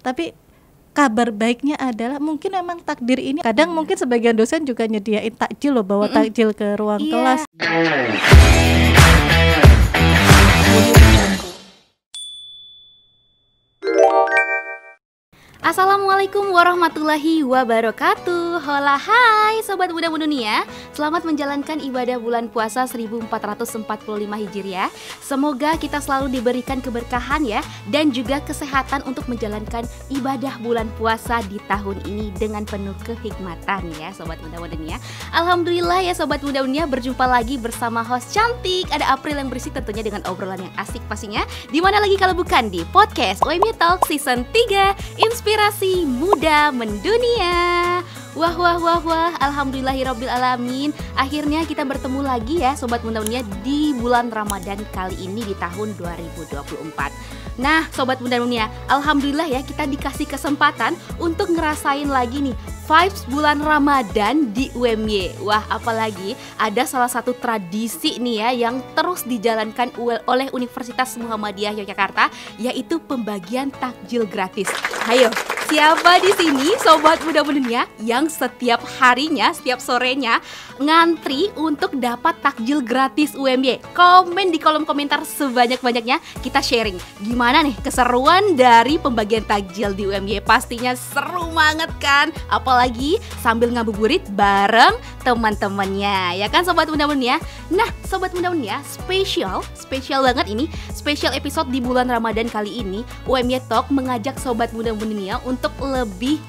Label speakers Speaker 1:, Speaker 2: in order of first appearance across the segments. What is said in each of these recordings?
Speaker 1: Tapi kabar baiknya adalah mungkin memang takdir ini kadang mungkin sebagian dosen juga nyediain takjil loh, bawa takjil ke ruang kelas.
Speaker 2: Assalamualaikum warahmatullahi wabarakatuh. Hola hai Sobat Muda Mendunia. Selamat menjalankan ibadah bulan puasa 1445 Hijriah. Semoga kita selalu diberikan keberkahan ya, dan juga kesehatan untuk menjalankan ibadah bulan puasa di tahun ini dengan penuh kehikmatan ya Sobat Muda Mendunia. Alhamdulillah ya Sobat Muda Mendunia, berjumpa lagi bersama host cantik. Ada April yang berisik tentunya dengan obrolan yang asik pastinya. Dimana lagi kalau bukan di podcast UMY Talk Season 3 Inspirasi Muda Mendunia. Wah, alhamdulillahirabbil alamin. Akhirnya kita bertemu lagi ya Sobat Muda Mendunia di bulan Ramadan kali ini di tahun 2024. Nah Sobat Muda Mendunia, alhamdulillah ya kita dikasih kesempatan untuk ngerasain lagi nih vibes bulan Ramadan di UMY. Wah, apalagi ada salah satu tradisi nih ya yang terus dijalankan oleh Universitas Muhammadiyah Yogyakarta, yaitu pembagian takjil gratis. Ayo, siapa di sini Sobat Muda Mendunia yang setiap harinya, setiap sorenya ngantri untuk dapat takjil gratis UMY? Komen di kolom komentar sebanyak-banyaknya, kita sharing gimana nih keseruan dari pembagian takjil di UMY. Pastinya seru banget kan? Apalagi sambil ngabuburit bareng teman-temannya, ya kan Sobat Muda Mendunia? Nah Sobat Muda Mendunia, spesial banget ini, spesial episode di bulan Ramadan kali ini. UMY Talk mengajak Sobat Muda Mendunia untuk lebih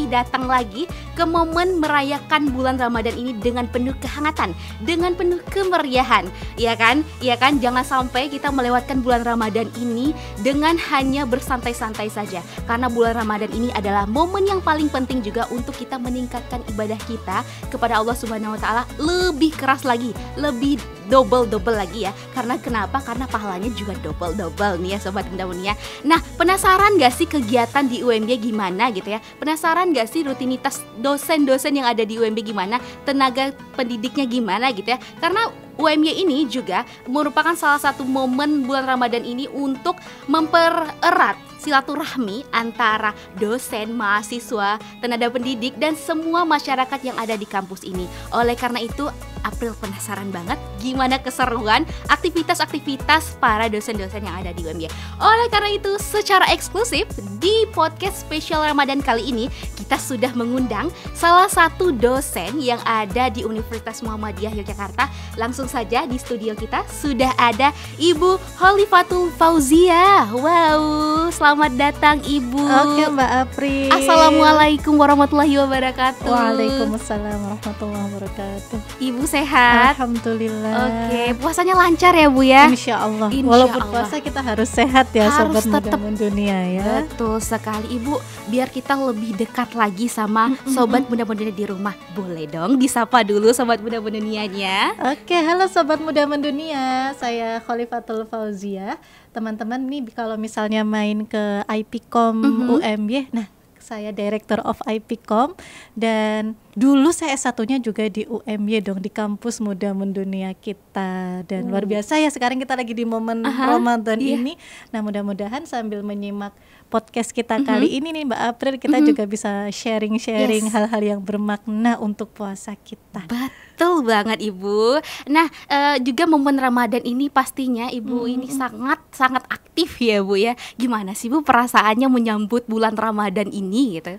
Speaker 2: datang lagi ke momen merayakan bulan Ramadan ini dengan penuh kehangatan, dengan penuh kemeriahan, ya kan? Ya kan, jangan sampai kita melewatkan bulan Ramadan ini dengan hanya bersantai-santai saja. Karena bulan Ramadan ini adalah momen yang paling penting juga untuk kita meningkatkan ibadah kita kepada Allah Subhanahu wa taala lebih keras lagi, lebih double lagi ya. Karena kenapa? Karena pahalanya juga double nih ya Sobat Muda Mendunia. Nah, penasaran gak sih kegiatan di UMY gimana gitu ya? Penasaran gak sih rutinitas dosen-dosen yang ada di UMY gimana? Tenaga pendidiknya gimana gitu ya? Karena UMY ini juga merupakan salah satu momen bulan Ramadan ini untuk mempererat silaturahmi antara dosen, mahasiswa, tenaga pendidik, dan semua masyarakat yang ada di kampus ini. Oleh karena itu, April penasaran banget gimana keseruan aktivitas-aktivitas para dosen-dosen yang ada di UMY. Oleh karena itu, secara eksklusif di podcast spesial Ramadan kali ini, kita sudah mengundang salah satu dosen yang ada di Universitas Muhammadiyah Yogyakarta. Langsung saja di studio kita sudah ada Ibu Khalifatul Fauziah. Wow, selamat datang Ibu.
Speaker 1: Oke Mbak April.
Speaker 2: Assalamualaikum warahmatullahi wabarakatuh.
Speaker 1: Waalaikumsalam warahmatullahi wabarakatuh.
Speaker 2: Ibu sehat?
Speaker 1: Alhamdulillah.
Speaker 2: Oke, puasanya lancar ya Bu ya?
Speaker 1: Insya Allah. Walaupun puasa kita harus sehat ya
Speaker 2: harus
Speaker 1: Sobat
Speaker 2: tetap
Speaker 1: Muda Mendunia ya.
Speaker 2: Betul sekali Ibu. Biar kita lebih dekat lagi sama Sobat Muda Mendunia di rumah. Boleh dong disapa dulu Sobat Muda Mendunianya.
Speaker 1: Oke, halo Sobat Muda Mendunia. Saya Khalifatul Fauziah. Teman-teman nih kalau misalnya main ke IPCOM UMY, nah saya Director of IPCOM, dan dulu saya S1-nya juga di UMY dong, di kampus Muda Mendunia kita. Dan luar biasa ya, sekarang kita lagi di momen Ramadan ini. Nah mudah-mudahan sambil menyimak podcast kita kali ini nih Mbak April, kita juga bisa sharing-sharing hal-hal yang bermakna untuk puasa kita.
Speaker 2: Betul banget Ibu. Nah juga momen Ramadan ini pastinya Ibu ini sangat aktif ya Bu ya. Gimana sih Bu perasaannya menyambut bulan Ramadan ini gitu?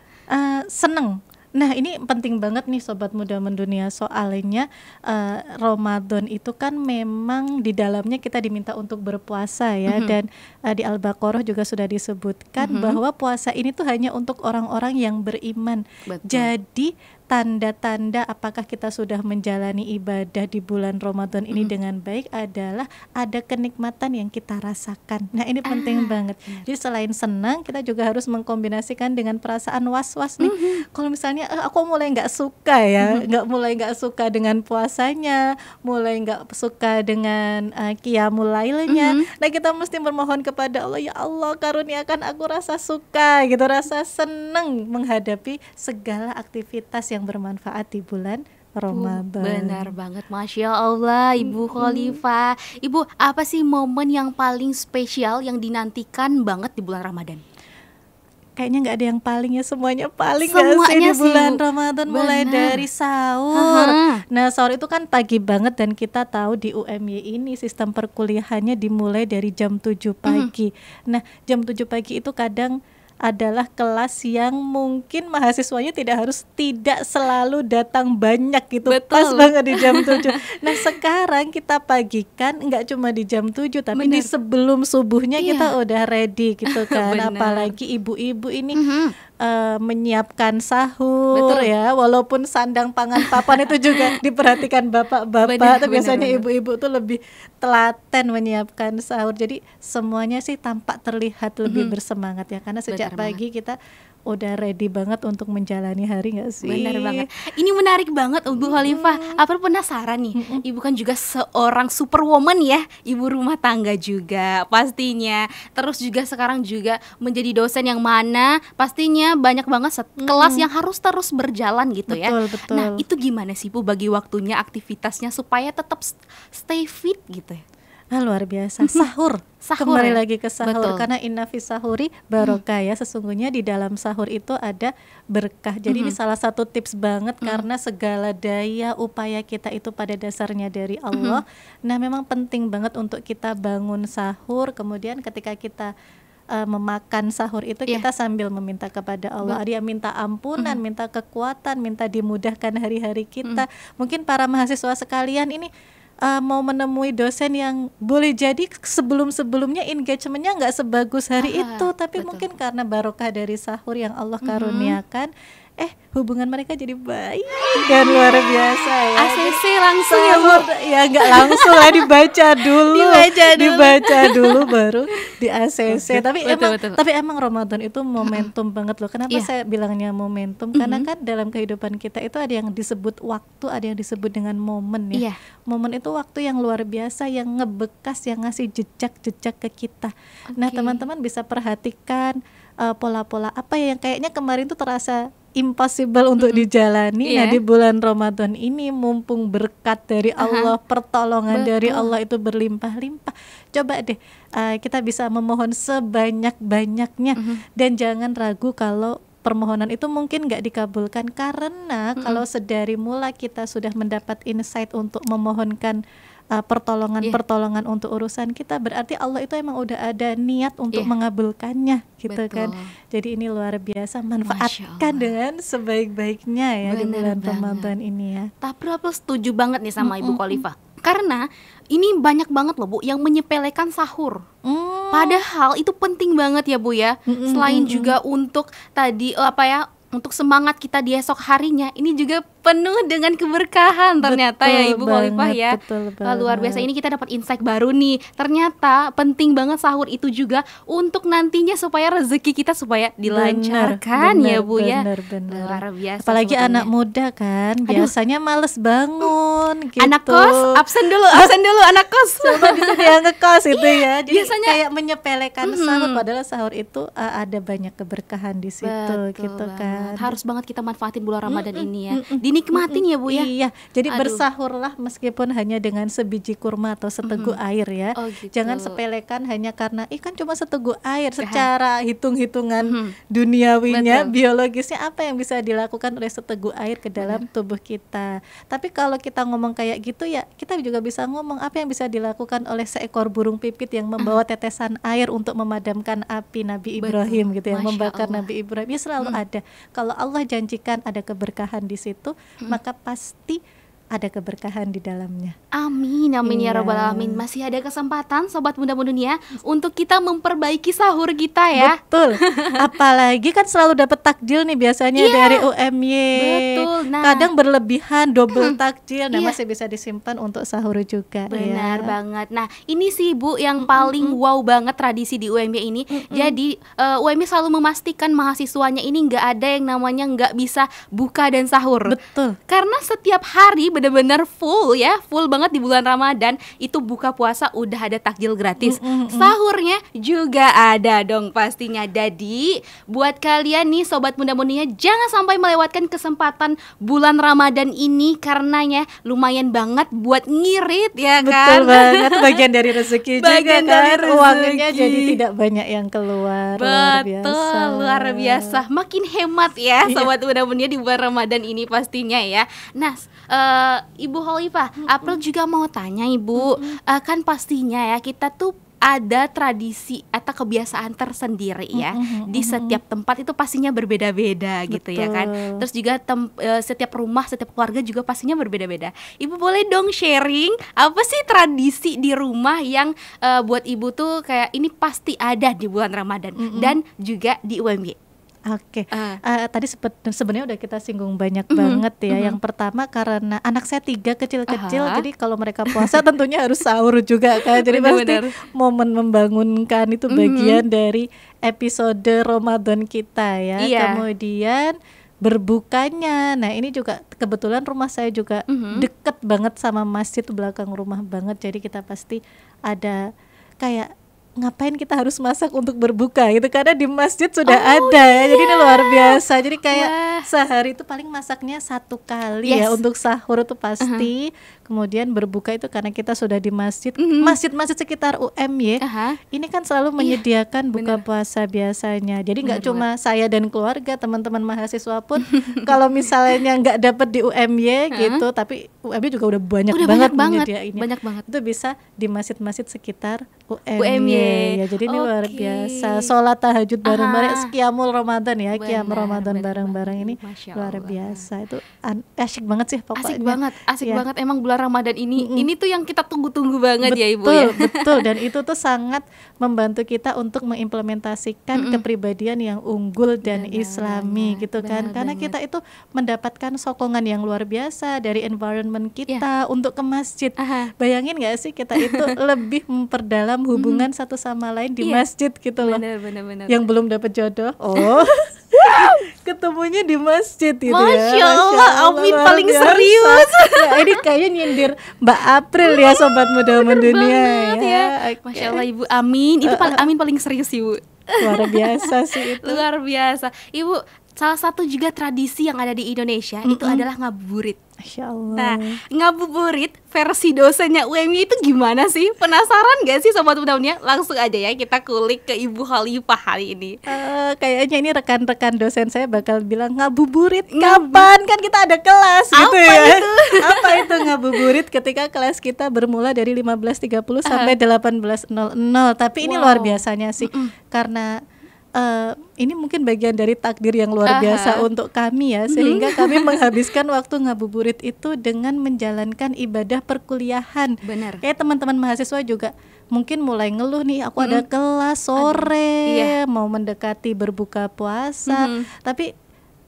Speaker 1: Seneng. Nah ini penting banget nih Sobat Muda Mendunia, soalnya Ramadan itu kan memang di dalamnya kita diminta untuk berpuasa ya. Dan di Al-Baqarah juga sudah disebutkan bahwa puasa ini tuh hanya untuk orang-orang yang beriman.
Speaker 2: Betul.
Speaker 1: Jadi tanda-tanda apakah kita sudah menjalani ibadah di bulan Ramadan ini dengan baik adalah ada kenikmatan yang kita rasakan. Nah ini penting banget. Jadi selain senang, kita juga harus mengkombinasikan dengan perasaan was-was nih. Kalau misalnya aku mulai nggak suka ya, mulai nggak suka dengan puasanya, mulai nggak suka dengan qiyamul lailnya. Nah kita mesti bermohon kepada Allah, ya Allah karuniakan aku rasa suka gitu, rasa senang menghadapi segala aktivitas yang bermanfaat di bulan Ramadan.
Speaker 2: Benar banget, Masya Allah Ibu Khalifah. Ibu, apa sih momen yang paling spesial yang dinantikan banget di bulan Ramadan?
Speaker 1: kayaknya nggak ada yang paling ya, semuanya paling nggak sih di
Speaker 2: Semuanya sih,
Speaker 1: bulan
Speaker 2: Bu.
Speaker 1: Ramadan, mulai
Speaker 2: Benar.
Speaker 1: dari sahur.
Speaker 2: Haha.
Speaker 1: Nah, sahur itu kan pagi banget dan kita tahu di UMY ini sistem perkuliahannya dimulai dari jam 7 pagi. Nah, jam 7 pagi itu kadang adalah kelas yang mungkin mahasiswanya tidak selalu datang banyak gitu.
Speaker 2: Betul.
Speaker 1: Pas banget di jam 7. Nah, sekarang kita pagikan nggak cuma di jam 7 tapi di
Speaker 2: Bener.
Speaker 1: sebelum subuhnya
Speaker 2: Iya.
Speaker 1: kita udah ready gitu kan.
Speaker 2: Bener.
Speaker 1: Apalagi ibu-ibu ini
Speaker 2: Mhm.
Speaker 1: menyiapkan sahur.
Speaker 2: Betul.
Speaker 1: Ya, walaupun sandang pangan papan itu juga diperhatikan bapak-bapak,
Speaker 2: Bener,
Speaker 1: tapi biasanya
Speaker 2: bener.
Speaker 1: ibu-ibu tuh lebih telaten menyiapkan sahur. Jadi semuanya sih tampak terlihat lebih bersemangat ya, karena sejak
Speaker 2: Bener
Speaker 1: pagi kita udah ready banget untuk menjalani hari, nggak sih?
Speaker 2: Benar banget. Ini menarik banget Bu Khalifah. Apa penasaran nih? Ibu kan juga seorang superwoman ya, ibu rumah tangga juga pastinya. Terus juga sekarang juga menjadi dosen yang mana pastinya banyak banget kelas yang harus terus berjalan gitu ya.
Speaker 1: Betul, betul.
Speaker 2: Nah, itu gimana sih Bu bagi waktunya, aktivitasnya supaya tetap stay fit gitu ya?
Speaker 1: Luar biasa. Sahur.
Speaker 2: Sahur
Speaker 1: Kembali
Speaker 2: ya?
Speaker 1: lagi ke sahur.
Speaker 2: Betul.
Speaker 1: Karena inna fis sahuri barokah ya. Sesungguhnya di dalam sahur itu ada berkah. Jadi ini salah satu tips banget, karena segala daya upaya kita itu pada dasarnya dari Allah. Nah, memang penting banget untuk kita bangun sahur. Kemudian ketika kita memakan sahur itu
Speaker 2: Iya.
Speaker 1: kita sambil meminta kepada Allah. Dia minta ampunan, minta kekuatan, minta dimudahkan hari-hari kita. Mungkin para mahasiswa sekalian ini mau menemui dosen yang boleh jadi sebelum-sebelumnya engagementnya nggak sebagus hari itu, tapi
Speaker 2: betul.
Speaker 1: mungkin karena barokah dari sahur yang Allah karuniakan, hubungan mereka jadi baik dan luar biasa ya.
Speaker 2: ACC langsung ya Bu.
Speaker 1: Sahur, ya nggak langsung lah, dibaca dulu, dibaca dulu baru di ACC. Tapi emang Ramadan itu momentum banget loh. Kenapa
Speaker 2: Iya.
Speaker 1: saya bilangnya momentum? Karena kan dalam kehidupan kita itu ada yang disebut waktu, ada yang disebut dengan momen ya.
Speaker 2: Iya.
Speaker 1: Momen itu waktu yang luar biasa, yang ngebekas, yang ngasih jejak-jejak ke kita. Nah,
Speaker 2: Oke.
Speaker 1: teman-teman bisa perhatikan pola-pola apa ya yang kayaknya kemarin tuh terasa impossible untuk dijalani. Nah,
Speaker 2: Iya.
Speaker 1: di bulan Ramadan ini mumpung berkat dari Allah, pertolongan dari Allah itu berlimpah-limpah. Coba deh kita bisa memohon sebanyak-banyaknya, dan jangan ragu kalau permohonan itu mungkin nggak dikabulkan, karena kalau sedari mula kita sudah mendapat insight untuk memohonkan pertolongan untuk urusan kita, berarti Allah itu emang udah ada niat untuk mengabulkannya gitu.
Speaker 2: Betul.
Speaker 1: Kan. Jadi ini luar biasa,
Speaker 2: Masya
Speaker 1: manfaatkan
Speaker 2: Allah.
Speaker 1: dengan sebaik-baiknya ya di
Speaker 2: Bener
Speaker 1: bulan
Speaker 2: banget.
Speaker 1: Ramadan ini ya.
Speaker 2: Tapi aku setuju banget nih sama Ibu Khalifah. Karena ini banyak banget loh Bu yang menyepelekan sahur. Padahal itu penting banget ya Bu ya. Selain juga untuk tadi untuk semangat kita di esok harinya, ini juga penuh dengan keberkahan ternyata ya Ibu Khalifah ya.
Speaker 1: Betul
Speaker 2: Wah, luar biasa,
Speaker 1: banget.
Speaker 2: ini kita dapat insight baru nih. Ternyata penting banget sahur itu juga untuk nantinya supaya rezeki kita supaya dilancarkan ya Bu ya.
Speaker 1: Bener.
Speaker 2: Luar biasa.
Speaker 1: Apalagi
Speaker 2: sebetulnya.
Speaker 1: anak muda kan, biasanya males bangun gitu.
Speaker 2: Anak kos, absen dulu anak kos.
Speaker 1: Coba di sini yang ngekos itu ya. Jadi
Speaker 2: biasanya-
Speaker 1: kayak menyepelekan sahur, padahal sahur itu ada banyak keberkahan di situ.
Speaker 2: Betul
Speaker 1: Gitu
Speaker 2: banget.
Speaker 1: kan.
Speaker 2: Harus banget kita manfaatin bulan Ramadan ini ya. Dinikmatin ya Bu ya.
Speaker 1: Iya, jadi
Speaker 2: Aduh.
Speaker 1: bersahurlah meskipun hanya dengan sebiji kurma atau seteguk air ya.
Speaker 2: Oh, gitu.
Speaker 1: Jangan sepelekan hanya karena kan cuma seteguk air. Secara hitung-hitungan duniawinya,
Speaker 2: Betul.
Speaker 1: biologisnya apa yang bisa dilakukan oleh seteguk air ke dalam tubuh kita. Tapi kalau kita ngomong kayak gitu ya, kita juga bisa ngomong apa yang bisa dilakukan oleh seekor burung pipit yang membawa tetesan air untuk memadamkan api Nabi Ibrahim gitu ya,
Speaker 2: Masya
Speaker 1: membakar
Speaker 2: Allah.
Speaker 1: Nabi Ibrahim. Ya selalu ada. Kalau Allah janjikan ada keberkahan di situ, maka pasti ada keberkahan di dalamnya.
Speaker 2: Amin, amin ya
Speaker 1: Iya.
Speaker 2: robbal alamin. Masih ada kesempatan Sobat Muda Dunia untuk kita memperbaiki sahur kita ya.
Speaker 1: Betul. Apalagi kan selalu dapat takjil nih biasanya dari UMY.
Speaker 2: Betul. Nah.
Speaker 1: Kadang berlebihan, double takjil. Nah,
Speaker 2: Iya.
Speaker 1: masih bisa disimpan untuk sahur juga.
Speaker 2: Benar
Speaker 1: ya.
Speaker 2: banget. Nah, ini sih Bu yang paling wow banget tradisi di UMY ini. Jadi UMY selalu memastikan mahasiswanya ini nggak ada yang namanya nggak bisa buka dan sahur.
Speaker 1: Betul.
Speaker 2: Karena setiap hari benar-benar full ya, full banget di bulan Ramadan. Itu buka puasa udah ada takjil gratis, sahurnya juga ada dong pastinya. Jadi buat kalian nih sobat muda-mudinya, jangan sampai melewatkan kesempatan bulan Ramadan ini, karenanya lumayan banget buat ngirit ya kan.
Speaker 1: Betul banget, bagian dari rezeki juga
Speaker 2: Bagian
Speaker 1: kan,
Speaker 2: dari rezeki.
Speaker 1: uangnya jadi tidak banyak yang keluar.
Speaker 2: Betul, luar biasa. Makin hemat ya sobat muda-mudinya di bulan Ramadan ini pastinya ya. Nah, Ibu Khalifah, April juga mau tanya Ibu, kan pastinya ya kita tuh ada tradisi atau kebiasaan tersendiri ya. Di setiap tempat itu pastinya berbeda-beda gitu ya kan. Terus juga setiap rumah, setiap keluarga juga pastinya berbeda-beda. Ibu boleh dong sharing apa sih tradisi di rumah yang buat Ibu tuh kayak ini pasti ada di bulan Ramadan dan juga di UMY.
Speaker 1: Oke, tadi sebenarnya udah kita singgung banyak banget ya. Yang pertama karena anak saya 3 kecil-kecil, jadi kalau mereka puasa tentunya harus sahur juga kan. Jadi pasti momen membangunkan itu bagian dari episode Ramadan kita ya. Kemudian berbukanya, nah ini juga kebetulan rumah saya juga deket banget sama masjid, belakang rumah banget. Jadi kita pasti ada kayak ngapain kita harus masak untuk berbuka gitu, karena di masjid sudah ada ya. Jadi ini luar biasa. Jadi kayak sehari itu paling masaknya 1 kali ya untuk sahur itu pasti. Kemudian berbuka itu karena kita sudah di masjid. Masjid-masjid sekitar UMY ini kan selalu menyediakan buka puasa biasanya. Jadi nggak cuma saya dan keluarga, teman-teman mahasiswa pun kalau misalnya nggak dapat di UMY gitu, tapi UMY juga udah banyak banget menyediainnya.
Speaker 2: Banyak banget.
Speaker 1: Itu bisa di masjid-masjid sekitar UMY. Ya, jadi ini luar biasa. Sholat tahajud bareng-bareng, qiyamul Ramadan ya, qiyam Ramadan bareng-bareng ini luar biasa. Itu asyik banget sih pokoknya.
Speaker 2: Asik banget emang bulan Ramadan ini tuh yang kita tunggu-tunggu banget ya Ibu ya.
Speaker 1: Betul, dan itu tuh sangat membantu kita untuk mengimplementasikan kepribadian yang unggul dan islami gitu kan. Karena kita itu mendapatkan sokongan yang luar biasa dari environment kita untuk ke masjid. Bayangin gak sih kita itu lebih memperdalam hubungan satu sama lain di masjid gitu loh.
Speaker 2: Benar.
Speaker 1: Yang belum dapat jodoh, ketemunya di masjid gitu.
Speaker 2: Masya Allah, Amin paling serius.
Speaker 1: Ya, ini kayaknya nyindir Mbak April ya, sobat muda mendunia ya.
Speaker 2: Masya Allah Ibu, Amin itu Amin paling serius Ibu.
Speaker 1: Luar biasa sih itu.
Speaker 2: Luar biasa Ibu. Salah satu juga tradisi yang ada di Indonesia itu adalah ngabuburit.
Speaker 1: Masya Allah.
Speaker 2: Nah, ngabuburit versi dosennya UMY itu gimana sih? Penasaran gak sih sobat muda-mudinya? Langsung aja ya kita kulik ke Ibu Khalifah hari ini.
Speaker 1: Kayaknya ini rekan-rekan dosen saya bakal bilang ngabuburit kapan? Kan kita ada kelas gitu ya. Apa itu ngabuburit? Ketika kelas kita bermula dari 15.30 sampai 18.00. Tapi ini luar biasanya sih, karena ini mungkin bagian dari takdir yang luar biasa untuk kami ya, sehingga kami menghabiskan waktu ngabuburit itu dengan menjalankan ibadah perkuliahan.
Speaker 2: Benar.
Speaker 1: Kayak teman-teman mahasiswa juga mungkin mulai ngeluh nih, aku ada kelas sore, mau mendekati berbuka puasa, tapi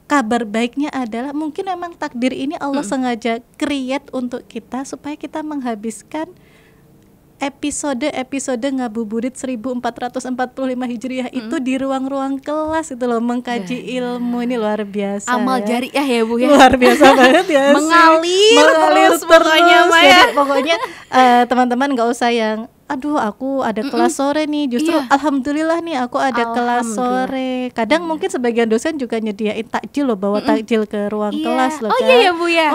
Speaker 1: kabar baiknya adalah mungkin memang takdir ini Allah sengaja create untuk kita supaya kita menghabiskan episode ngabuburit 1445 Hijriah itu di ruang-ruang kelas itu loh, mengkaji ilmu. Ini luar biasa.
Speaker 2: Amal jariah ya Bu ya.
Speaker 1: Luar biasa banget ya. Mengalir terus
Speaker 2: pokoknya Maya.
Speaker 1: Pokoknya teman-teman gak usah yang aduh aku ada kelas sore nih, justru alhamdulillah nih aku ada kelas sore. Kadang mungkin sebagian dosen juga nyediain takjil loh, bawa takjil ke ruang kelas loh kan.
Speaker 2: Iya Bu ya.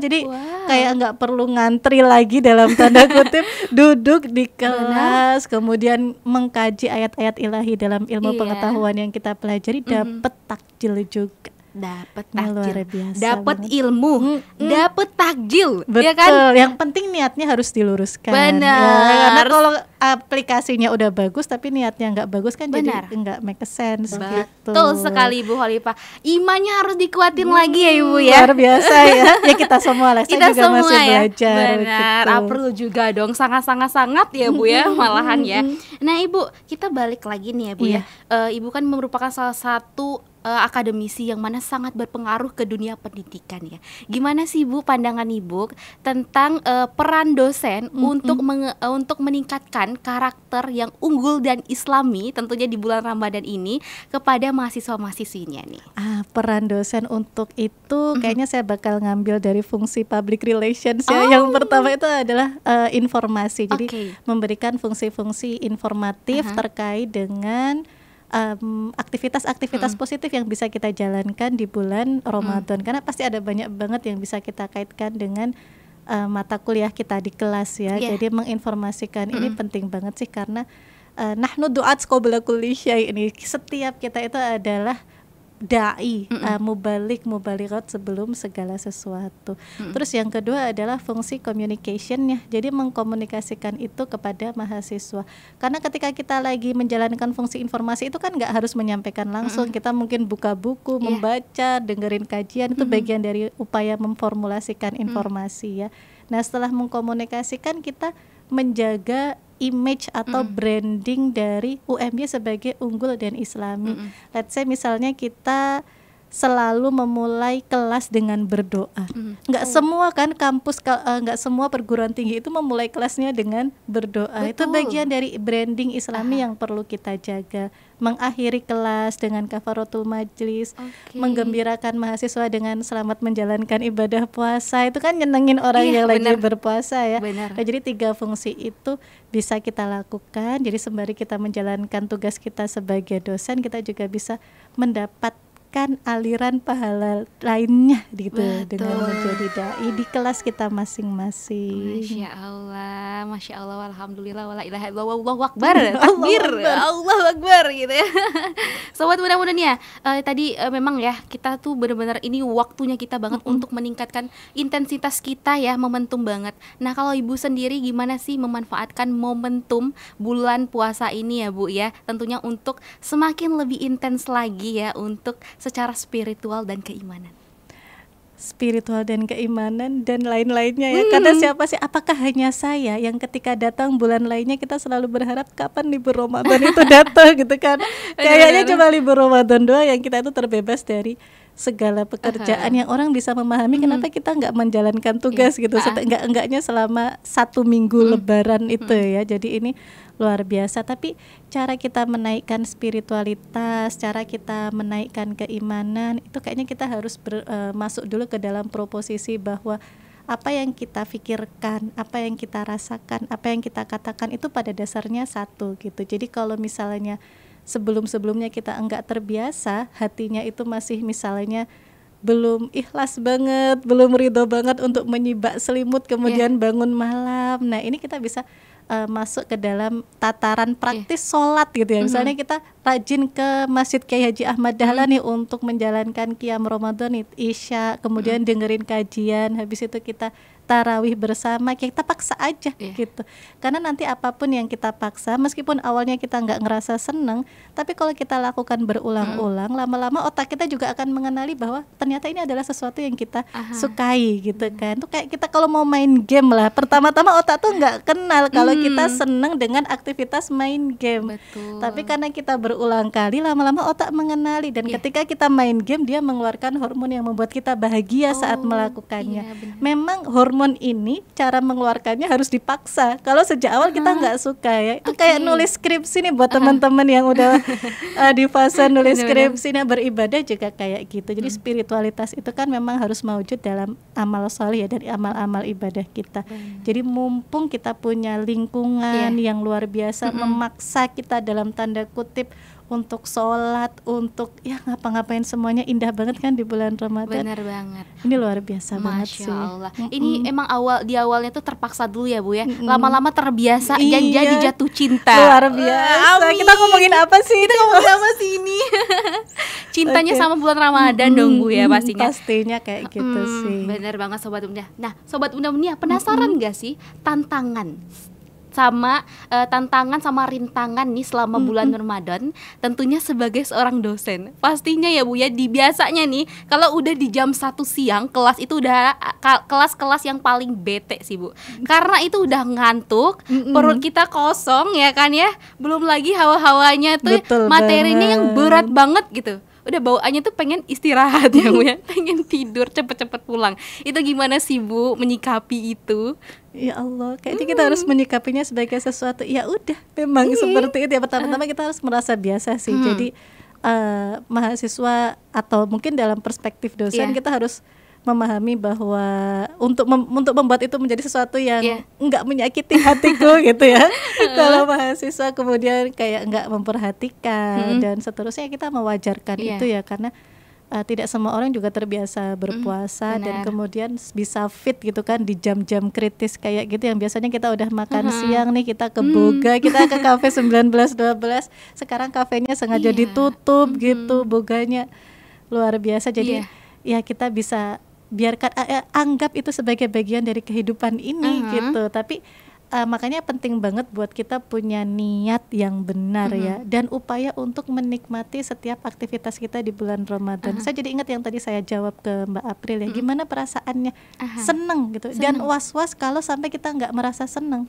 Speaker 1: Jadi kayak nggak perlu ngantri lagi dalam tanda kutip, duduk di kelas kemudian mengkaji ayat-ayat ilahi dalam ilmu pengetahuan yang kita pelajari, dapat takjil juga.
Speaker 2: Dapat takjil,
Speaker 1: dapat
Speaker 2: ilmu, dapat takjil.
Speaker 1: Betul,
Speaker 2: ya kan?
Speaker 1: Yang penting niatnya harus diluruskan.
Speaker 2: Benar.
Speaker 1: Ya, karena kalau aplikasinya udah bagus tapi niatnya nggak bagus kan jadi nggak make sense.
Speaker 2: Betul sekali Ibu Khalifah. Imannya harus dikuatin lagi ya Ibu ya.
Speaker 1: Luar biasa ya. Ya kita semua lah. Saya juga masih belajar.
Speaker 2: Benar.
Speaker 1: Gitu.
Speaker 2: April juga dong, sangat ya Bu ya, malahan ya. Nah Ibu, kita balik lagi nih ya Bu ya. Ibu kan merupakan salah satu akademisi yang mana sangat berpengaruh ke dunia pendidikan ya. Gimana sih Bu pandangan Ibu tentang peran dosen untuk meningkatkan karakter yang unggul dan islami tentunya di bulan Ramadan ini kepada mahasiswa-mahasiswinya nih?
Speaker 1: Peran dosen untuk itu kayaknya saya bakal ngambil dari fungsi public relations ya. Yang pertama itu adalah informasi. Jadi memberikan fungsi-fungsi informatif terkait dengan aktivitas-aktivitas positif yang bisa kita jalankan di bulan Ramadan. Karena pasti ada banyak banget yang bisa kita kaitkan dengan mata kuliah kita di kelas ya. Jadi menginformasikan ini penting banget sih, karena nahnu du'at qabla kulli syai', ini setiap kita itu adalah dai, mubalik-mubalikat sebelum segala sesuatu. Terus yang kedua adalah fungsi communication-nya. Jadi mengkomunikasikan itu kepada mahasiswa. Karena ketika kita lagi menjalankan fungsi informasi itu kan nggak harus menyampaikan langsung. Kita mungkin buka buku, membaca, dengerin kajian, itu bagian dari upaya memformulasikan informasi ya. Nah, setelah mengkomunikasikan, kita menjaga image atau branding dari UMY sebagai unggul dan islami. Let's say misalnya kita selalu memulai kelas dengan berdoa. Nggak semua kan kampus, nggak semua perguruan tinggi itu memulai kelasnya dengan berdoa. Betul. Itu bagian dari branding islami yang perlu kita jaga. Mengakhiri kelas dengan kafaratul majlis, menggembirakan mahasiswa dengan selamat menjalankan ibadah puasa. Itu kan nyenengin orang yang lagi berpuasa ya. Nah, jadi 3 fungsi itu bisa kita lakukan. Jadi sembari kita menjalankan tugas kita sebagai dosen, kita juga bisa mendapatkan aliran pahala lainnya gitu. Dengan menjadi dai di kelas kita masing-masing.
Speaker 2: Masya Allah, alhamdulillah, wala ilaha illallah, Allahu akbar, takbir, Allahu akbar gitu ya. Sobat muda-muda nih ya, tadi memang ya kita tuh benar-benar ini waktunya kita banget untuk meningkatkan intensitas kita ya, momentum banget. Nah, kalau Ibu sendiri gimana sih memanfaatkan momentum bulan puasa ini ya Bu ya, tentunya untuk semakin lebih intens lagi ya untuk secara spiritual dan keimanan.
Speaker 1: Spiritual dan keimanan dan lain-lainnya ya. Karena siapa sih, apakah hanya saya yang ketika datang bulan lainnya kita selalu berharap kapan libur Ramadan itu datang gitu kan. Kayaknya cuma libur Ramadan doang yang kita itu terbebas dari segala pekerjaan, yang orang bisa memahami kenapa kita nggak menjalankan tugas gitu. Enggaknya selama 1 minggu lebaran itu ya. Jadi ini luar biasa. Tapi cara kita menaikkan spiritualitas, cara kita menaikkan keimanan, itu kayaknya kita harus masuk dulu ke dalam proposisi bahwa apa yang kita pikirkan, apa yang kita rasakan, apa yang kita katakan itu pada dasarnya satu gitu. Jadi kalau misalnya sebelum-sebelumnya kita enggak terbiasa, hatinya itu masih misalnya belum ikhlas banget, belum ridho banget untuk menyibak selimut kemudian bangun malam. Nah, ini kita bisa masuk ke dalam tataran praktis sholat gitu ya. Misalnya kita rajin ke Masjid Kyai Haji Ahmad Dahlan nih untuk menjalankan qiyam Ramadan, Isya, kemudian dengerin kajian, habis itu kita tarawih bersama, kita paksa aja gitu. Karena nanti apapun yang kita paksa, meskipun awalnya kita nggak ngerasa seneng, tapi kalau kita lakukan berulang-ulang, lama-lama otak kita juga akan mengenali bahwa ternyata ini adalah sesuatu yang kita sukai gitu kan. Itu kayak kita kalau mau main game lah, pertama-tama otak tuh nggak kenal kalau kita seneng dengan aktivitas main game. Tapi karena kita berulang kali, lama-lama otak mengenali, dan ketika kita main game, dia mengeluarkan hormon yang membuat kita bahagia saat melakukannya. Memang hormon ini cara mengeluarkannya harus dipaksa. Kalau sejak awal kita nggak suka ya, itu kayak nulis skripsi nih buat teman-teman yang udah di fase nulis skripsi. Nah, beribadah juga kayak gitu. Jadi spiritualitas itu kan memang harus mewujud dalam amal soleh ya, dari amal-amal ibadah kita. Jadi mumpung kita punya lingkungan yang luar biasa memaksa kita dalam tanda kutip untuk sholat, untuk ya ngapa-ngapain semuanya indah banget kan di bulan Ramadan.
Speaker 2: Benar banget.
Speaker 1: Ini luar biasa banget sih.
Speaker 2: Masya Allah. Ini emang awalnya tuh terpaksa dulu ya Bu ya. Lama-lama terbiasa dan jadi jatuh cinta.
Speaker 1: Luar biasa. Kita ngomongin apa sih?
Speaker 2: Ini? Cintanya sama bulan Ramadan dong Bu ya pastinya.
Speaker 1: Pastinya kayak gitu sih.
Speaker 2: Benar banget Sobat Muda. Nah, Sobat Muda penasaran gak sih tantangan sama rintangan nih selama bulan Ramadan, tentunya sebagai seorang dosen. Pastinya ya Bu ya, biasanya nih kalau udah di jam 1 siang kelas itu udah kelas-kelas yang paling bete sih Bu. Karena itu udah ngantuk, perut kita kosong ya kan ya. Belum lagi hawa-hawanya tuh materinya yang berat banget gitu. udah bawaannya tuh pengen istirahat ya Bu ya, pengen tidur cepet-cepet pulang. Itu gimana sih Bu menyikapi itu?
Speaker 1: Ya Allah, kayaknya kita harus menyikapinya sebagai sesuatu. Ya udah, memang seperti itu ya. Pertama-tama kita harus merasa biasa sih. Jadi mahasiswa atau mungkin dalam perspektif dosen kita harus memahami bahwa untuk membuat itu menjadi sesuatu yang enggak menyakiti hatiku gitu ya. Kalau mahasiswa kemudian kayak enggak memperhatikan dan seterusnya, kita mewajarkan itu ya, karena tidak semua orang juga terbiasa berpuasa dan kemudian bisa fit gitu kan di jam-jam kritis kayak gitu, yang biasanya kita udah makan siang nih, kita ke Boga, kita ke kafe 19-12, sekarang kafenya sengaja ditutup gitu, Boganya luar biasa. Jadi ya kita bisa biarkan, anggap itu sebagai bagian dari kehidupan ini gitu. Tapi makanya penting banget buat kita punya niat yang benar ya, dan upaya untuk menikmati setiap aktivitas kita di bulan Ramadan. Saya jadi ingat yang tadi saya jawab ke Mbak April ya, gimana perasaannya, seneng gitu, dan was-was kalau sampai kita nggak merasa seneng.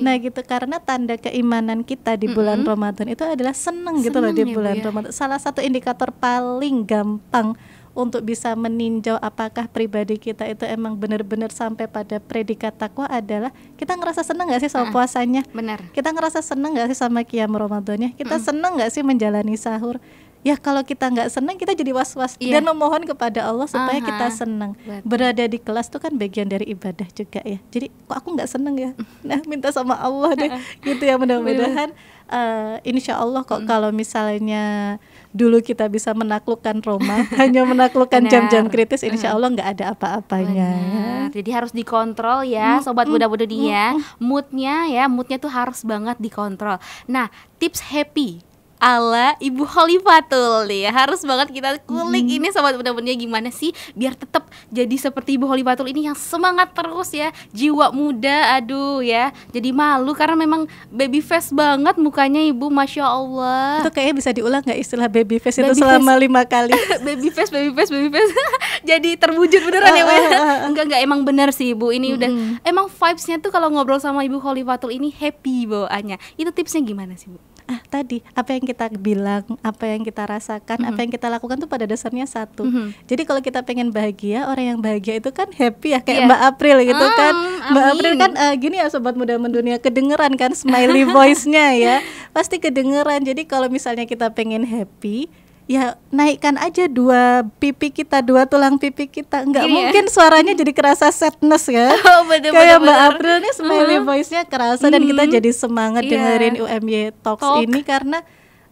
Speaker 1: Nah gitu, karena tanda keimanan kita di bulan Ramadan itu adalah seneng gitu loh di bulan Ramadan. Salah satu indikator paling gampang untuk bisa meninjau apakah pribadi kita itu emang benar-benar sampai pada predikat takwa adalah kita ngerasa seneng gak sih sama puasanya?
Speaker 2: Benar.
Speaker 1: Kita ngerasa seneng gak sih sama qiyam Ramadannya? Kita seneng gak sih menjalani sahur? Ya kalau kita nggak seneng, kita jadi was-was dan memohon kepada Allah supaya kita seneng. Berada di kelas tuh kan bagian dari ibadah juga ya. Jadi kok aku nggak seneng ya? Nah, minta sama Allah deh gitu ya, mudah-mudahan insya Allah kok kalau misalnya dulu kita bisa menaklukkan Roma, hanya menaklukkan jam-jam kritis, insya Allah nggak ada apa-apanya.
Speaker 2: Jadi harus dikontrol ya, sobat muda-mudi dia. Moodnya tuh harus banget dikontrol. Nah, tips happy ala Ibu Khalifatul nih, harus banget kita kulik ini sobat muda-mudinya, gimana sih biar tetap jadi seperti Ibu Khalifatul ini yang semangat terus ya, jiwa muda. Aduh ya, jadi malu karena memang baby face banget mukanya Ibu, Masya Allah.
Speaker 1: Itu kayaknya bisa diulang gak istilah baby face itu selama 5 kali?
Speaker 2: baby face jadi terwujud beneran ya Bu? Enggak, emang bener sih Ibu, ini udah emang vibesnya tuh kalau ngobrol sama Ibu Khalifatul ini happy bawaannya. Itu tipsnya gimana sih Bu?
Speaker 1: Tadi apa yang kita bilang, apa yang kita rasakan, apa yang kita lakukan tuh pada dasarnya satu. Jadi kalau kita pengen bahagia, orang yang bahagia itu kan happy ya, kayak Mbak April gitu kan. Mbak April kan gini ya sobat muda mendunia, kedengeran kan smiley voice-nya ya, pasti kedengeran. Jadi kalau misalnya kita pengen happy, ya naikkan aja 2 pipi kita, 2 tulang pipi kita. Nggak mungkin suaranya jadi kerasa sadness ya. Kayak Mbak April nih smiley voice-nya kerasa, dan kita jadi semangat dengerin UMY Talks ini karena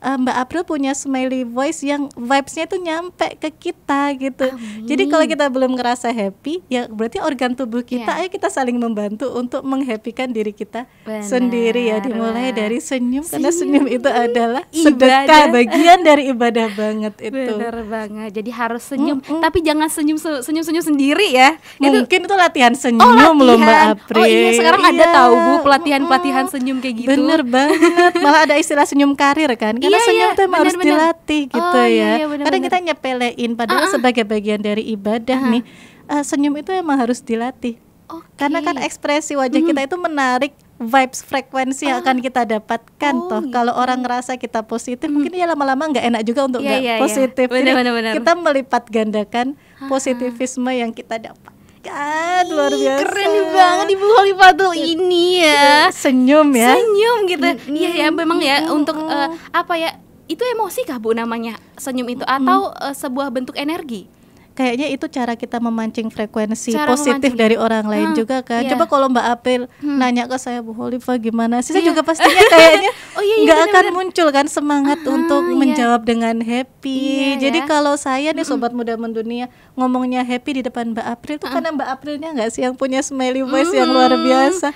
Speaker 1: Mbak April punya smiley voice yang vibes-nya tuh nyampe ke kita gitu. Jadi kalau kita belum ngerasa happy, ya berarti organ tubuh kita, ayo kita saling membantu untuk menghappykan diri kita sendiri ya. Dimulai dari senyum, karena senyum itu adalah sedekah, bagian dari ibadah banget itu.
Speaker 2: Bener banget. Jadi harus senyum, tapi jangan senyum sendiri ya.
Speaker 1: Mungkin itu latihan senyum loh Mbak April.
Speaker 2: Oh iya, sekarang ada tahu Bu pelatihan senyum kayak gitu.
Speaker 1: Bener banget. Malah ada istilah senyum karir kan. Senyum itu emang harus dilatih gitu ya. Kadang kita nyepelein, padahal sebagai bagian dari ibadah nih, senyum itu emang harus dilatih. Karena kan ekspresi wajah kita itu menarik vibes, frekuensi yang akan kita dapatkan. Kalau orang ngerasa kita positif, mungkin ya lama-lama nggak enak juga untuk nggak positif. Jadi kita melipat gandakan positivisme yang kita dapat. Luar biasa.
Speaker 2: Keren banget Ibu Khalifatul ini ya.
Speaker 1: Senyum
Speaker 2: gitu. Iya ya, memang ya untuk apa ya? Itu emosi kah Bu namanya senyum itu, atau sebuah bentuk energi?
Speaker 1: Kayaknya itu cara kita memancing frekuensi positif dari orang lain juga kan. Coba kalau Mbak April nanya ke saya, Bu Khalifah gimana sih, saya juga pastinya kayaknya nggak akan muncul kan semangat untuk menjawab dengan happy. Jadi kalau saya nih sobat muda mendunia ngomongnya happy di depan Mbak April itu karena Mbak Aprilnya nggak sih yang punya smiley voice yang luar biasa.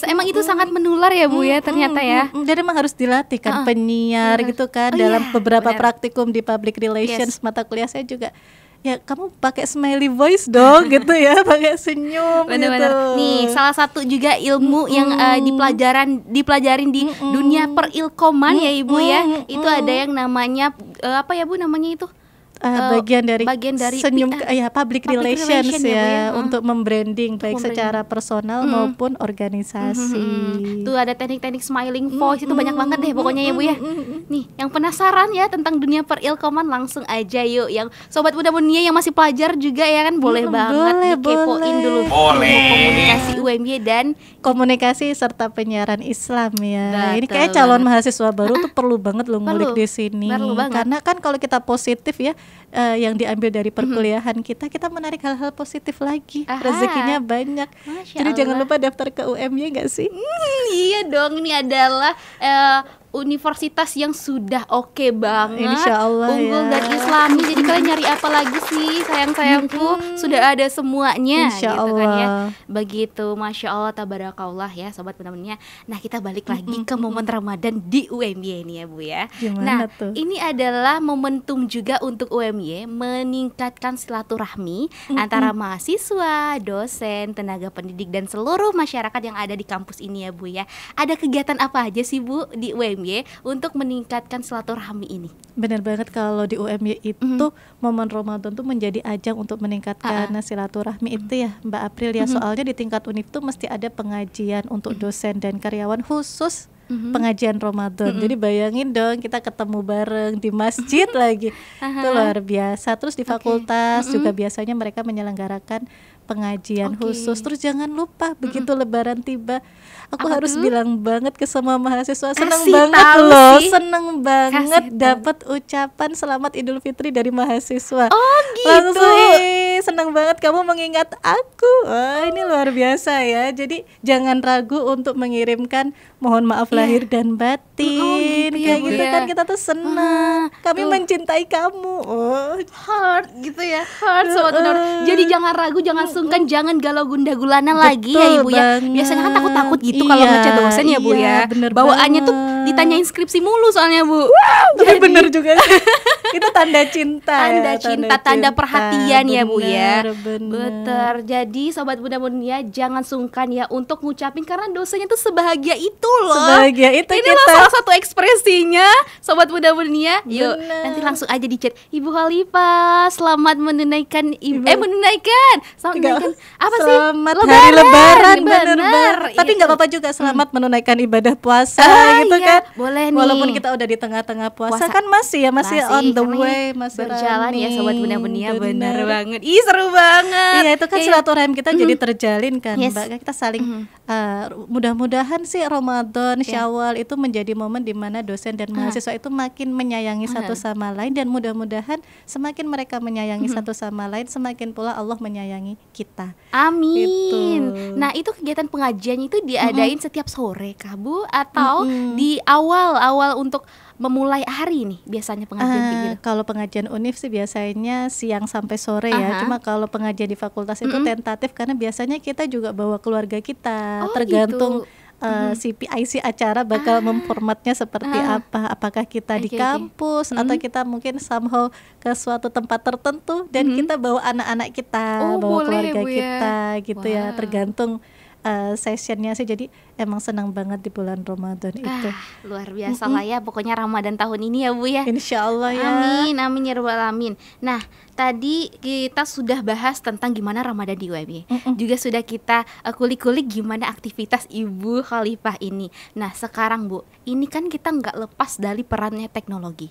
Speaker 2: Emang itu sangat menular ya Bu ya ternyata ya.
Speaker 1: Jadi emang harus dilatih kan penyiar gitu kan. Dalam beberapa praktikum di public relations mata kuliah saya juga, ya kamu pakai smiley voice dong gitu ya, pakai senyum gitu.
Speaker 2: Nih salah satu juga ilmu yang dipelajarin di dunia perilkoman ya Ibu ya. Itu ada yang namanya apa ya Bu namanya itu?
Speaker 1: bagian dari senyum ya public relations ya, untuk membranding baik secara personal maupun organisasi.
Speaker 2: Tuh ada teknik-teknik smiling voice itu banyak banget deh pokoknya ya Bu ya. Nih, yang penasaran ya tentang dunia perilkoman langsung aja yuk, yang sobat muda munia yang masih pelajar juga ya kan, boleh banget dikepoin dulu komunikasi UMY dan
Speaker 1: komunikasi serta penyiaran Islam ya. Ini kayak calon mahasiswa baru tuh perlu banget lo ngulik di sini. Karena kan kalau kita positif ya, yang diambil dari perkuliahan kita menarik hal-hal positif lagi. Rezekinya banyak. Jadi jangan lupa daftar ke UMY gak sih?
Speaker 2: Iya dong, ini adalah universitas yang sudah oke banget,
Speaker 1: Insyaallah
Speaker 2: unggul dan islami. Jadi kalian nyari apa lagi sih sayang-sayangku, sudah ada semuanya gitu kan ya. Begitu, Masya Allah, tabarakallah ya sobat muda-mudia. Nah kita balik lagi ke momen Ramadan di UMY ini ya Bu ya.
Speaker 1: Gimana tuh?
Speaker 2: Ini adalah momentum juga untuk UMY meningkatkan silaturahmi antara mahasiswa, dosen, tenaga pendidik dan seluruh masyarakat yang ada di kampus ini ya Bu ya. Ada kegiatan apa aja sih Bu di UMY untuk meningkatkan silaturahmi ini?
Speaker 1: Benar banget, kalau di UMY itu momen Ramadan tuh menjadi ajang untuk meningkatkan silaturahmi itu ya Mbak April ya. Soalnya di tingkat univ tuh mesti ada pengajian untuk dosen dan karyawan khusus pengajian Ramadan. Jadi bayangin dong, kita ketemu bareng di masjid lagi. Itu luar biasa. Terus di fakultas juga biasanya mereka menyelenggarakan pengajian khusus. Terus jangan lupa begitu Lebaran tiba, aku harus bilang banget ke semua mahasiswa, seneng banget loh, seneng banget dapat ucapan selamat Idul Fitri dari mahasiswa. Langsung seneng banget kamu mengingat aku. Ini luar biasa ya. Jadi jangan ragu untuk mengirimkan mohon maaf lahir dan batin. Kayak gitu kan, kita tuh senang. Kami mencintai kamu.
Speaker 2: Heart gitu ya, heart sobat benar. Jadi jangan ragu, jangan sungkan, jangan galau gundah gulana lagi ya Ibu ya. Biasanya kan takut-takut gitu kalau ngechat dosen ya Bu ya. Bawaannya tuh ditanyain skripsi mulu soalnya Bu.
Speaker 1: Jadi bener juga sih. Itu tanda cinta.
Speaker 2: Tanda perhatian ya Bu ya. Betul. Jadi sobat muda mulia jangan sungkan ya untuk ngucapin, karena dosennya tuh sebahagia itu loh.
Speaker 1: Sebahagia itu
Speaker 2: ini loh salah satu ekspresinya sobat muda mulia. Yuk nanti langsung aja di chat, Ibu Khalifah selamat menunaikan apa sih?
Speaker 1: Selamat hari Lebaran, bener. Tapi nggak apa-apa juga selamat menunaikan ibadah puasa gitu kan.
Speaker 2: Boleh nih.
Speaker 1: Walaupun kita udah di tengah-tengah puasa kan masih on the way, masih
Speaker 2: berjalan
Speaker 1: running.
Speaker 2: Ya sobat muda-mudia, bener banget. Ih seru banget.
Speaker 1: Iya itu kan silaturahim kita jadi terjalin kan Mbak. Kita saling mudah-mudahan sih Ramadan, Syawal itu menjadi momen di mana dosen dan mahasiswa itu makin menyayangi satu sama lain, dan mudah-mudahan semakin mereka menyayangi satu sama lain, semakin pula Allah menyayangi kita.
Speaker 2: Amin.
Speaker 1: Gitu.
Speaker 2: Nah itu kegiatan pengajian itu diadain setiap sore kah Bu? Atau di awal untuk memulai hari nih biasanya pengajian gitu?
Speaker 1: Kalau pengajian univ sih biasanya siang sampai sore ya. Cuma kalau pengajian di fakultas itu tentatif, karena biasanya kita juga bawa keluarga kita. Tergantung si PIC acara bakal memformatnya seperti apa. Apakah kita di kampus atau kita mungkin somehow ke suatu tempat tertentu dan kita bawa anak-anak kita, bawa keluarga kita gitu ya. Tergantung sessionnya sih. Jadi emang senang banget di bulan Ramadan itu.
Speaker 2: Luar biasa lah ya pokoknya Ramadan tahun ini ya Bu ya.
Speaker 1: Insya Allah ya.
Speaker 2: Amin ya rabbal alamin. Nah tadi kita sudah bahas tentang gimana Ramadan di UMY. Juga sudah kita kulik-kulik gimana aktivitas Ibu Khalifah ini. Nah sekarang Bu, ini kan kita nggak lepas dari perannya teknologi,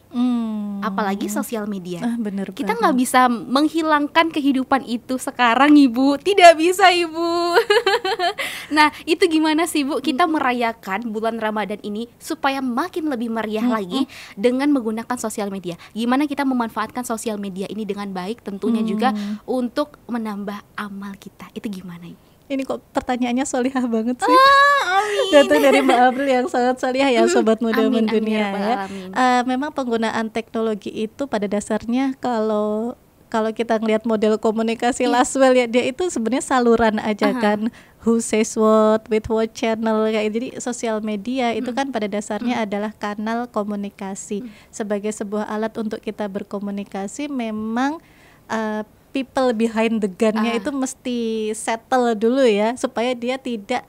Speaker 2: apalagi sosial media.
Speaker 1: Bener
Speaker 2: kita nggak bisa menghilangkan kehidupan itu sekarang Ibu, tidak bisa Ibu. Nah itu gimana sih Bu kita merayakan bulan Ramadan ini supaya makin lebih meriah lagi dengan menggunakan sosial media? Gimana kita memanfaatkan sosial media ini dengan baik, tentunya juga untuk menambah amal kita, itu gimana Ibu?
Speaker 1: Ini kok pertanyaannya solihah banget sih. Datang dari Mbak April yang sangat solihah ya sobat muda mendunia ya. Memang penggunaan teknologi itu pada dasarnya kalau kita ngelihat model komunikasi Laswell ya, dia itu sebenarnya saluran aja kan. Who says what, with what channel kayak. Jadi sosial media itu kan pada dasarnya adalah kanal komunikasi. Sebagai sebuah alat untuk kita berkomunikasi, memang people behind the gun-nya itu mesti settle dulu ya, supaya dia tidak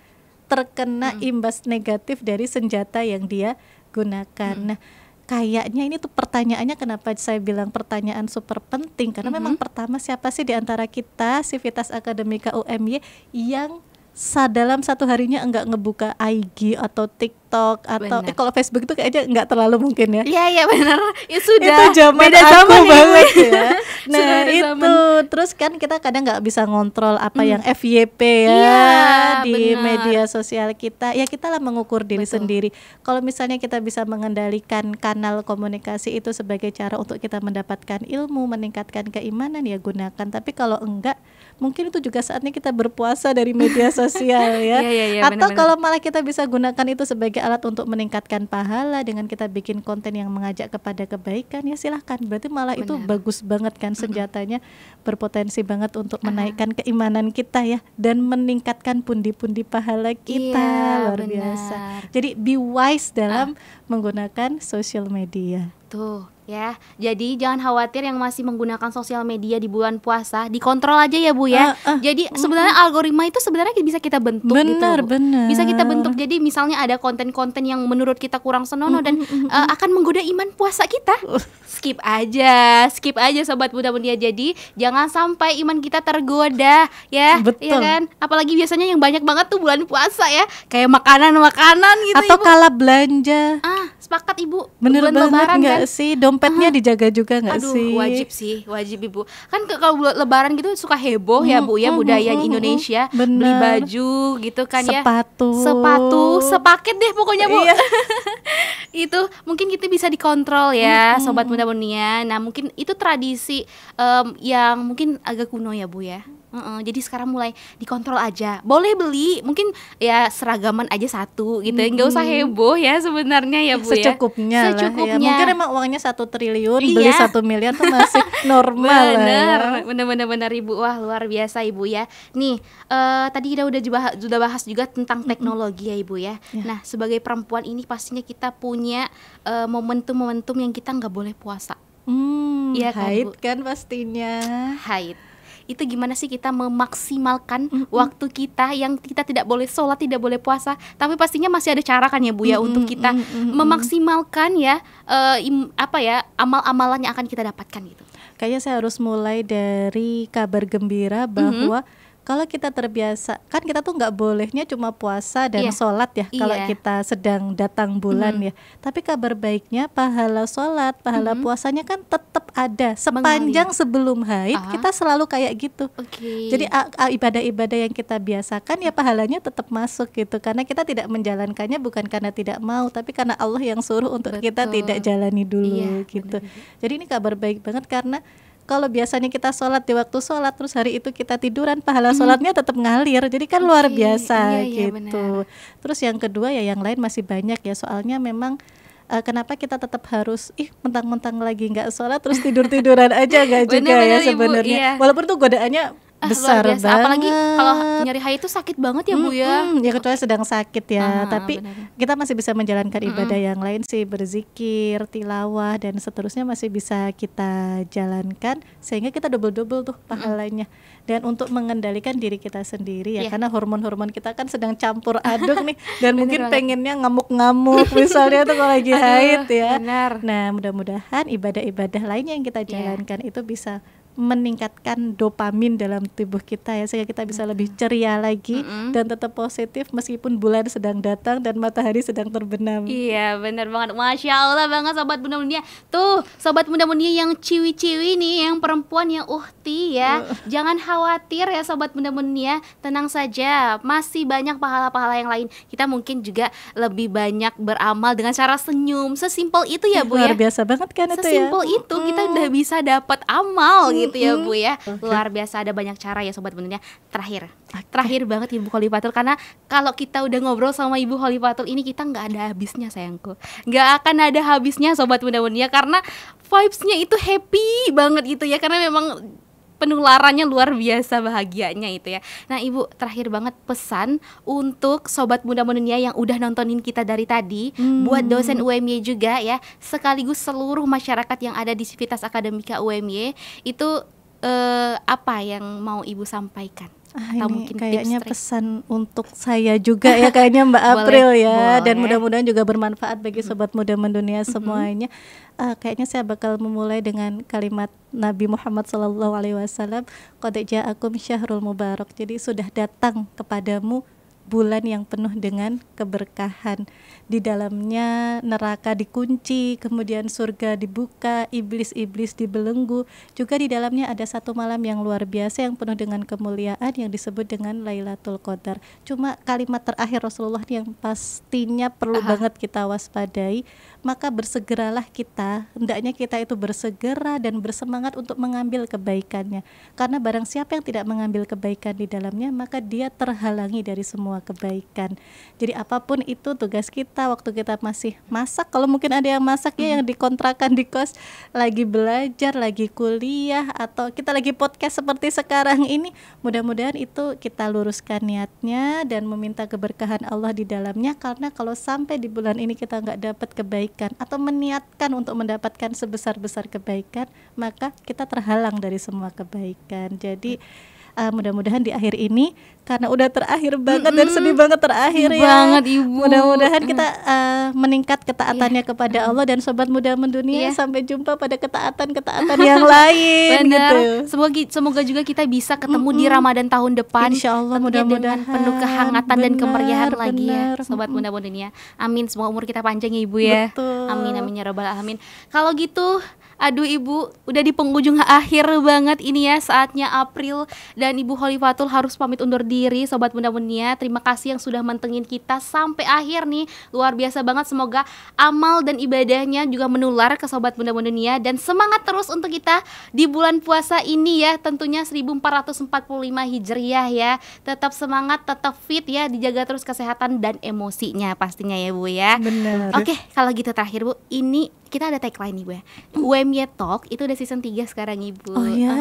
Speaker 1: terkena imbas negatif dari senjata yang dia gunakan. Nah, kayaknya ini tuh pertanyaannya, kenapa saya bilang pertanyaan super penting, karena memang pertama, siapa sih di antara kita Civitas Akademika UMY yang dalam satu harinya enggak ngebuka IG atau TikTok atau kalau Facebook itu kayaknya enggak terlalu mungkin ya.
Speaker 2: Iya benar. Ya sudah.
Speaker 1: Itu zaman
Speaker 2: beda
Speaker 1: aku
Speaker 2: zaman
Speaker 1: banget ya. Nah itu
Speaker 2: zaman.
Speaker 1: Terus kan kita kadang nggak bisa ngontrol apa yang FYP ya di media sosial kita. Ya kita lah mengukur diri sendiri. Kalau misalnya kita bisa mengendalikan kanal komunikasi itu sebagai cara untuk kita mendapatkan ilmu, meningkatkan keimanan, ya gunakan. Tapi kalau enggak, mungkin itu juga saatnya kita berpuasa dari media sosial ya. Atau kalau malah kita bisa gunakan itu sebagai alat untuk meningkatkan pahala dengan kita bikin konten yang mengajak kepada kebaikan, ya silahkan. Berarti malah itu bagus banget kan, senjatanya berpotensi banget untuk menaikkan keimanan kita ya, dan meningkatkan pundi-pundi pahala kita. Luar biasa. Jadi be wise dalam menggunakan sosial media.
Speaker 2: Tuh ya, jadi jangan khawatir yang masih menggunakan sosial media di bulan puasa, dikontrol aja ya Bu ya. Jadi sebenarnya algoritma itu sebenarnya bisa kita bentuk
Speaker 1: benar.
Speaker 2: Bisa kita bentuk. Jadi misalnya ada konten-konten yang menurut kita kurang senonoh dan akan menggoda iman puasa kita, skip aja sobat muda mulia. Jadi jangan sampai iman kita tergoda ya.
Speaker 1: Betul.
Speaker 2: Ya kan? Apalagi biasanya yang banyak banget tuh bulan puasa ya, kayak makanan gitu
Speaker 1: atau
Speaker 2: Ibu.
Speaker 1: kala belanja.
Speaker 2: Sepakat Ibu.
Speaker 1: Bener
Speaker 2: bulan
Speaker 1: banget
Speaker 2: lebaran
Speaker 1: nggak
Speaker 2: kan?
Speaker 1: sih? Dompetnya dijaga juga nggak sih?
Speaker 2: Wajib Ibu. Kan kalau lebaran gitu suka heboh ya Bu ya, budaya Indonesia.
Speaker 1: Bener.
Speaker 2: Beli baju gitu kan ya.
Speaker 1: Sepatu,
Speaker 2: sepaket deh pokoknya Bu.
Speaker 1: Iya.
Speaker 2: Itu mungkin kita bisa dikontrol ya sobat muda mulia. Nah mungkin itu tradisi yang mungkin agak kuno ya Bu ya. Jadi sekarang mulai dikontrol aja. Boleh beli, mungkin ya seragaman aja satu gitu. Nggak usah heboh ya sebenarnya ya Bu
Speaker 1: secukupnya
Speaker 2: ya.
Speaker 1: Secukupnya. Ya. Mungkin emang uangnya 1 triliun, beli 1 miliar tuh masih normal lah ya.
Speaker 2: Bener Ibu. Wah luar biasa Ibu ya. Nih tadi kita udah bahas juga tentang teknologi ya Ibu ya. Nah sebagai perempuan ini pastinya kita punya momentum-momentum yang kita nggak boleh puasa.
Speaker 1: Ya kan, haid kan pastinya.
Speaker 2: Haid. Itu gimana sih kita memaksimalkan waktu kita yang kita tidak boleh sholat, tidak boleh puasa, tapi pastinya masih ada cara kan ya Bu ya untuk kita memaksimalkan ya amal-amalan yang akan kita dapatkan gitu.
Speaker 1: Kayaknya saya harus mulai dari kabar gembira bahwa kalau kita terbiasa, kan kita tuh nggak bolehnya cuma puasa dan sholat ya, kalau kita sedang datang bulan ya. Tapi kabar baiknya pahala sholat, pahala puasanya kan tetap ada sepanjang sebelum haid. Kita selalu kayak gitu. Jadi ibadah-ibadah yang kita biasakan ya pahalanya tetap masuk gitu, karena kita tidak menjalankannya bukan karena tidak mau, tapi karena Allah yang suruh untuk kita tidak jalani dulu gitu. Jadi ini kabar baik banget, karena kalau biasanya kita sholat di waktu sholat terus hari itu kita tiduran, pahala sholatnya tetap ngalir, jadi kan luar biasa gitu. Terus yang kedua ya, yang lain masih banyak ya, soalnya memang kenapa kita tetap harus mentang-mentang lagi nggak sholat terus tidur-tiduran aja, nggak juga ya sebenarnya. Walaupun tuh godaannya besar banget.
Speaker 2: Apalagi kalau nyari haid itu sakit banget ya Bu ya.
Speaker 1: Ya kecuali sedang sakit ya. Tapi kita masih bisa menjalankan ibadah yang lain sih, berzikir, tilawah dan seterusnya masih bisa kita jalankan, sehingga kita double-double tuh pahalanya. Dan untuk mengendalikan diri kita sendiri ya, karena hormon-hormon kita kan sedang campur aduk nih, dan mungkin pengennya ngamuk-ngamuk misalnya tuh kalau lagi haid ya. Nah mudah-mudahan ibadah-ibadah lainnya yang kita jalankan itu bisa meningkatkan dopamin dalam tubuh kita ya, sehingga kita bisa lebih ceria lagi dan tetap positif meskipun bulan sedang datang dan matahari sedang terbenam.
Speaker 2: Iya benar banget, Masya Allah banget sobat muda mulia. Tuh sobat muda mulia yang ciwi-ciwi nih, yang perempuan yang uhti ya, jangan khawatir ya sobat muda mulia, tenang saja, masih banyak pahala-pahala yang lain. Kita mungkin juga lebih banyak beramal dengan cara senyum, sesimpel itu ya Bu ya.
Speaker 1: Luar biasa banget kan itu ya.
Speaker 2: Sesimpel itu kita udah bisa dapat amal gitu ya Bu ya. Luar biasa, ada banyak cara ya sobat muda. Terakhir banget Ibu Khalifatul, karena kalau kita udah ngobrol sama Ibu Khalifatul ini kita nggak ada habisnya sayangku, nggak akan ada habisnya sobat muda mulia, karena vibesnya itu happy banget gitu ya, karena memang penularannya luar biasa bahagianya itu ya. Nah Ibu, terakhir banget pesan untuk sobat muda muda yang udah nontonin kita dari tadi, buat dosen UMY juga ya, sekaligus seluruh masyarakat yang ada di Civitas Akademika UMY, itu apa yang mau Ibu sampaikan? Atau
Speaker 1: Ini
Speaker 2: mungkin
Speaker 1: kayaknya
Speaker 2: tips trik?
Speaker 1: pesan untuk saya juga ya kayaknya Mbak
Speaker 2: Boleh,
Speaker 1: April ya, dan
Speaker 2: boleh.
Speaker 1: mudah-mudahan juga bermanfaat bagi
Speaker 2: Mhm.
Speaker 1: sobat muda mendunia
Speaker 2: Mhm.
Speaker 1: semuanya. Kayaknya saya bakal memulai dengan kalimat Nabi Muhammad SAW, qad ja'akum syahrul mubarak. Jadi sudah datang kepadamu bulan yang penuh dengan keberkahan. Di dalamnya neraka dikunci, kemudian surga dibuka, iblis-iblis dibelenggu. Juga di dalamnya ada satu malam yang luar biasa yang penuh dengan kemuliaan yang disebut dengan Lailatul Qadar. Cuma kalimat terakhir Rasulullah yang pastinya perlu banget kita waspadai. Maka bersegeralah kita, hendaknya kita itu bersegera dan bersemangat untuk mengambil kebaikannya. Karena barang siapa yang tidak mengambil kebaikan di dalamnya, maka dia terhalangi dari semua kebaikan. Jadi apapun itu tugas kita waktu kita masih masak, kalau mungkin ada yang masak ya, yang dikontrakan di kos, lagi belajar, lagi kuliah, atau kita lagi podcast seperti sekarang ini, mudah-mudahan itu kita luruskan niatnya dan meminta keberkahan Allah di dalamnya. Karena kalau sampai di bulan ini kita nggak dapat kebaikan atau meniatkan untuk mendapatkan sebesar-besar kebaikan, maka kita terhalang dari semua kebaikan. Jadi mudah-mudahan di akhir ini, karena udah terakhir banget dan sedih banget terakhir
Speaker 2: Sedih
Speaker 1: ya,
Speaker 2: banget, Ibu.
Speaker 1: mudah-mudahan kita meningkat ketaatannya kepada Allah. Dan sobat muda mendunia, sampai jumpa pada ketaatan-ketaatan yang lain.
Speaker 2: Benar.
Speaker 1: Gitu.
Speaker 2: Semoga juga kita bisa ketemu di Ramadan tahun depan.
Speaker 1: Insya Allah,
Speaker 2: tentunya dengan
Speaker 1: mudah-mudahan
Speaker 2: penuh kehangatan dan
Speaker 1: benar,
Speaker 2: kemeriahan lagi ya,
Speaker 1: benar.
Speaker 2: sobat muda dunia. Amin, semoga umur kita panjang ya Ibu ya.
Speaker 1: Betul.
Speaker 2: Amin amin ya rabbal alamin. Kalau gitu, aduh Ibu, udah di penghujung akhir banget ini ya, saatnya April dan Ibu Khalifatul harus pamit undur diri. Sobat muda dunia, terima kasih yang sudah mantengin kita sampai akhir nih. Luar biasa banget, semoga amal dan ibadahnya juga menular ke sobat muda dunia, dan semangat terus untuk kita di bulan puasa ini ya, tentunya 1445 Hijriah ya. Tetap semangat, tetap fit ya, dijaga terus kesehatan dan emosinya pastinya ya Bu ya.
Speaker 1: Benar.
Speaker 2: Oke, kalau gitu terakhir Bu, ini kita ada tagline nih Bu ya. UMY Talk itu udah season 3 sekarang Ibu.
Speaker 1: Oh ya.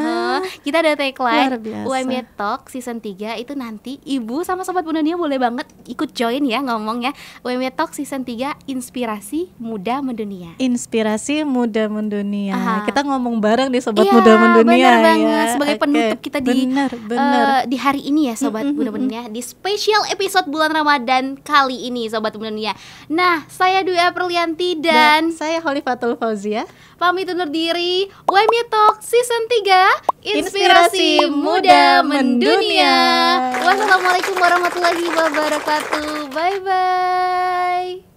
Speaker 2: Kita ada tagline
Speaker 1: Luar biasa.
Speaker 2: UMY Talk season 3 itu nanti Ibu sama sobat muda dunia boleh banget ikut join ya ngomong ya. UMY Talk season 3 inspirasi muda mendunia.
Speaker 1: Inspirasi muda mendunia.
Speaker 2: Aha.
Speaker 1: Kita ngomong bareng di sobat
Speaker 2: Iya,
Speaker 1: muda mendunia
Speaker 2: benar banget.
Speaker 1: ya.
Speaker 2: Sebagai
Speaker 1: Oke.
Speaker 2: penutup kita di
Speaker 1: benar.
Speaker 2: di hari ini ya sobat muda dunia, di spesial episode bulan Ramadan kali ini sobat muda dunia. Nah, saya Dwi Aprilianti dan
Speaker 1: saya Khalifatul Fauzia.
Speaker 2: pamit undur diri. UMY Talk season 3
Speaker 1: Inspirasi muda mendunia.
Speaker 2: Wassalamualaikum warahmatullahi wabarakatuh. Bye bye.